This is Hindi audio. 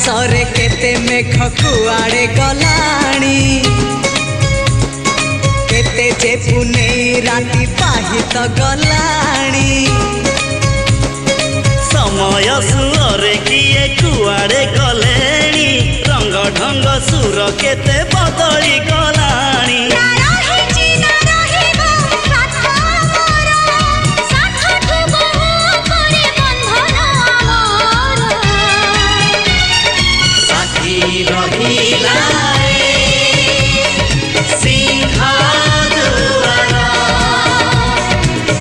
आकाशरे केते मेघ कुआड़े गलाणी केते जे पुनेई राति पाहित गलाणी समय सुरे किए कुआड़े गलेणी रंग ढंग सुर केते बदली गला।